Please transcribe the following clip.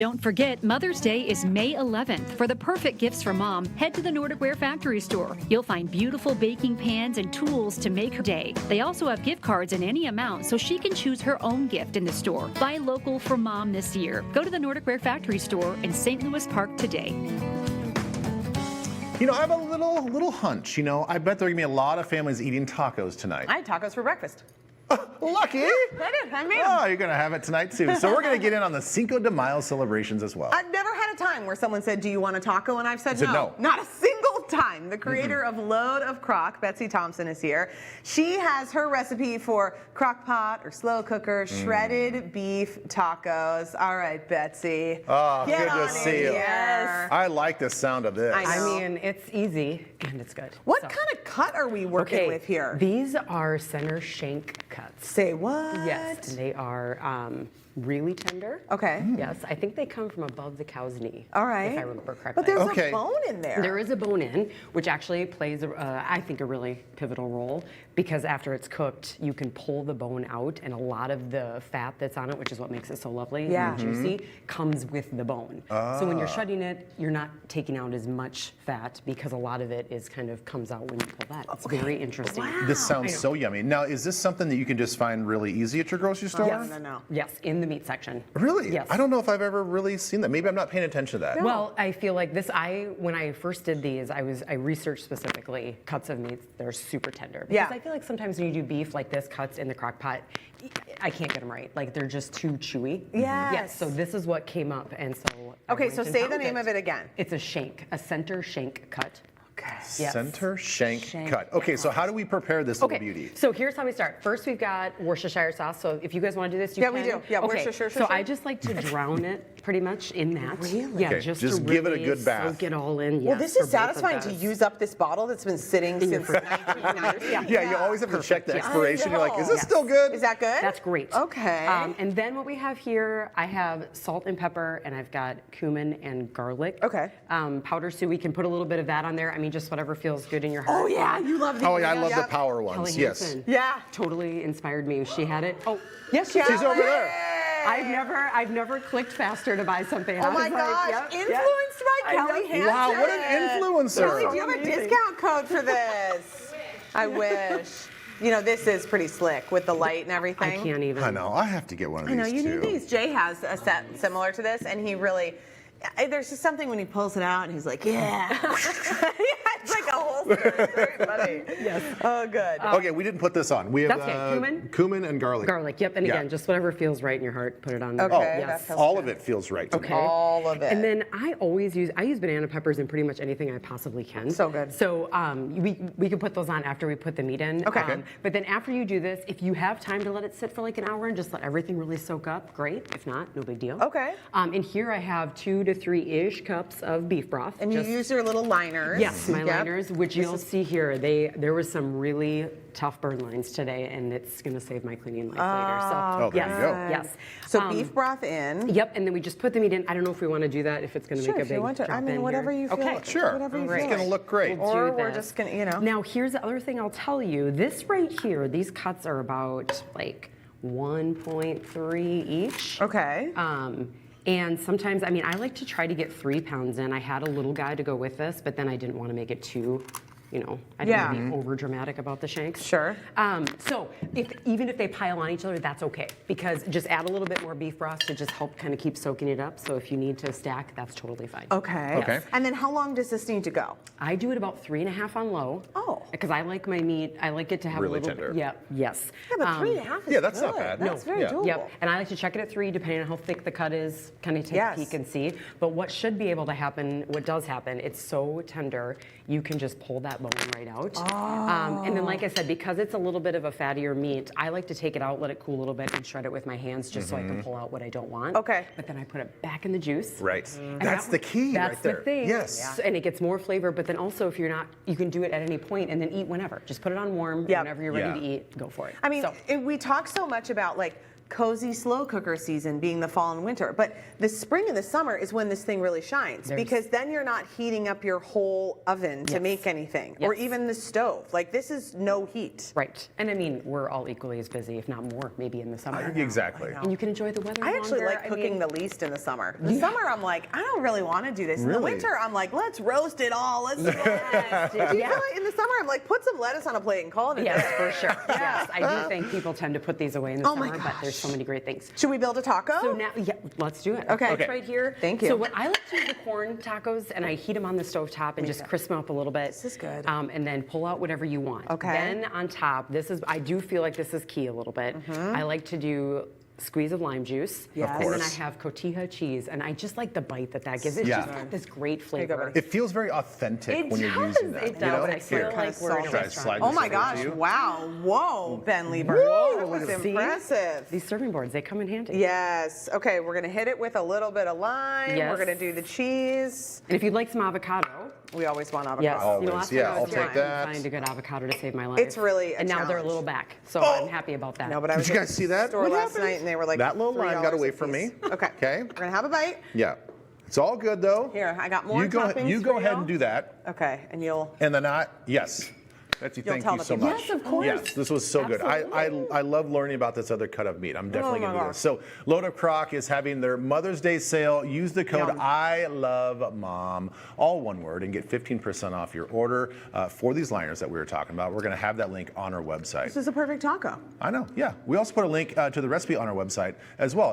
Don't forget, Mother's Day is May 11th. For the perfect gifts for mom, head to the Nordic Ware factory store. You'll find beautiful baking pans and tools to make her day. They also have gift cards in any amount, so she can choose her own gift in the store. Buy local for mom this year. Go to the Nordic Ware factory store in St. Louis Park today. You know, I have a little hunch. You know, I bet there are going to be a lot of families eating tacos tonight. I had tacos for breakfast. Lucky! I made them. Oh, you're going to have it tonight too. So we're going to get in on the Cinco de Mayo celebrations as well. I've never had a time where someone said, "Do you want a taco?" And I've said no. Not a single time. The creator of Load of Crock, Betsy Thompson, is here. She has her recipe for crock pot or slow cooker shredded beef tacos. All right, Betsy. Oh, Get good on to see you. Yes. I like the sound of this. I know. I mean, it's easy and it's good. What So- kind of cut are we working with here? These are center shank cuts. Say what? Yes, and they are really tender. Okay. Yes, I think they come from above the cow's knee. All right. If I remember correctly. But there's Okay. a bone in there. There is a bone in, which actually plays, I think, a really pivotal role because after it's cooked, you can pull the bone out, and a lot of the fat that's on it, which is what makes it so lovely Yeah. and juicy, comes with the bone. So when you're shredding it, you're not taking out as much fat because a lot of it is kind of comes out when you pull that. It's very interesting. Wow. This sounds so yummy. Now, is this something that you can just find really easy at your grocery store? No. Yes, in the meat section. Really? Yes. I don't know if I've ever really seen that. Maybe I'm not paying attention to that. Well, I feel like this. When I first did these, I researched specifically cuts of meats that are super tender. Because Yeah. I feel like sometimes when you do beef like this, cuts in the crock pot, I can't get them right. Like they're just too chewy. Yes. Yes. So this is what came up, and so. I Okay, went so and say the found name of it again. It's a shank, a center shank cut. Yes. Center shank Shank cut. Okay, so how do we prepare this little Okay, beauty? so here's how we start. First, we've got Worcestershire sauce. So if you guys want to do this, you Yeah, can. we do. Yeah, okay. Worcestershire. So I just like to drown it pretty much in that. Really? Yeah, Okay, just just to give it a really good bath. soak it all in. Well, yes, this for is both of satisfying to us. use up this bottle that's been sitting since 1990. Yeah, you always have to check the expiration. You're like, is this Yes. still good? Is that good? That's great. Okay. And then what we have here, I have salt and pepper, and I've got cumin and garlic. Okay. Powder, so we can put a little bit of that on there. I mean, just whatever feels good in your heart. Oh yeah, you love these. Oh, yeah, I love the Yep. power Kelly ones. Yes. Hansen Yeah. totally inspired me. She had it. Oh, Yes, She's over there. I've never clicked faster to buy something. Oh my gosh, influenced by Kelly Hansen. Wow, what an influencer. Kelly, do you have a discount code for this? I wish. You know, this is pretty slick with the light and I everything. can't even. I know. I have to get one of I these know, you too. need these. Jay has a set similar to this, and he really, there's just something when he pulls it out and he's like, yeah. It's like a holster. It's very funny. Yes. Oh, good. Okay, we didn't put this on. We have That's okay. Cumin? and garlic. Garlic, yep. And Yeah. again, just whatever feels right in your heart, put it on there. Okay, Oh, that yes. feels all good. of it feels right to Okay. me. All of it. And then I use banana peppers in pretty much anything I possibly can. So good. So we can put those on after we put the meat in. Okay. But then after you do this, if you have time to let it sit for like an hour and just let everything really soak up, great. If not, no big deal. Okay. And here I have 2 to 3-ish cups of beef broth. And you Just- use your little liners. Yes, my Yep. liners, which you'll see here. There was some really tough burn lines today, and it's going to save my cleaning life later. So Oh, there yes, you go. yes. So beef broth in. Yep, and then we just put the meat in. I don't know if we want to do that, if it's going to Sure, make a if big you want to. drop I mean, in whatever here. you feel. Okay. Sure. Whatever you It's feel. going to look great. We'll Or do we're this. just gonna, you know. Now, here's the other thing I'll tell you. This right here, these cuts are about like 1.3 each. Okay. And sometimes, I mean, I like to try to get 3 pounds in. I had a little guy to go with this, but then I didn't want to make it too, I didn't want to be over dramatic about the shanks. Sure. So even if they pile on each other, that's okay, because just add a little bit more beef broth to just help kind of keep soaking it up. So if you need to stack, that's totally fine. Okay. Okay. And then how long does this need to go? I do it about 3.5 on low. Oh. Because I like my meat, I like it to have Really a little tender. bit. Yeah, yes. Yeah, but 3.5 is yeah, that's not good. bad. That's No, very yeah. doable. Yep, and I like to check it at 3, depending on how thick the cut is, kind of take Yes. a peek and see. But what should be able to happen, what does happen, it's so tender, you can just pull that bone right out. And then, like I said, because it's a little bit of a fattier meat, I like to take it out, let it cool a little bit, and shred it with my hands just so I can pull out what I don't want. Okay. But then I put it back in the juice. Right. And That's the key That's right there. the thing. Yes. And it gets more flavor, but then also if you're not, you can do it at any point and then eat whenever. Just put it on warm, Yep. whenever you're ready Yeah. to eat, go for it. I mean, So- we talk so much about like cozy slow cooker season being the fall and winter. But the spring and the summer is when this thing really shines because then you're not heating up your whole oven to make anything or even the stove. Like this is no heat. Right. And I mean, we're all equally as busy, if not more, maybe in the summer. Exactly. And you can enjoy the weather I actually longer. like cooking the least in the summer. The summer, I'm like, I don't really want to do this. In the winter, I'm like, let's roast it all. Let's do it. Do you feel like in the summer, I'm like, put some lettuce on a plate and call it a day. Yes, for sure. Yes, I do think people tend to put these away in the summer, but there's so many great things. Should we build a taco? So now, yeah, let's do it. Okay. It's right here. Thank you. So what I like to do the corn tacos, and I heat them on the stovetop and just crisp them up a little bit. This is good. And then pull out whatever you want. Okay. Then on top, I do feel like this is key a little bit. I like to do squeeze of lime juice. Yes. Of And then I course. have cotija cheese, and I just like the bite that gives. It's just got this great flavor. It feels very authentic when you're using that. It does. I feel Here. like we're in a Try to restaurant. slide Oh this my over gosh, to you. wow. Whoa, Ben Lieber. That was See? impressive. These serving boards, they come in handy. Yes. Okay, we're going to hit it with a little bit of lime. Yes. We're going to do the cheese. And if you'd like some avocado, We always want avocado. yes, Always. last Yeah, time I I'll was here, take I that. couldn't find a good avocado to save my life. It's really a and now they're a challenge. little back, so I'm happy about that. No, but I was Did you at guys see the that? store What last happened? night and they were like That little lime got $3 away a from piece. me. Okay. Okay. We're going to have a bite. Yeah. It's all good though. Here, I got more You go toppings for ahead you. and do that. Okay, and you'll... And then yes. Betsy, You'll thank tell you the so people. much. Yes, of course. Yes, this was so good. I Absolutely. love learning about this other cut of meat. I'm definitely my going to do gosh. this. So Load of Crock is having their Mother's Day sale. Use the code Yum. ILOVEMOM, all one word, and get 15% off your order for these liners that we were talking about. We're going to have that link on our website. This is a perfect taco. I know, yeah. We also put a link to the recipe on our website as well.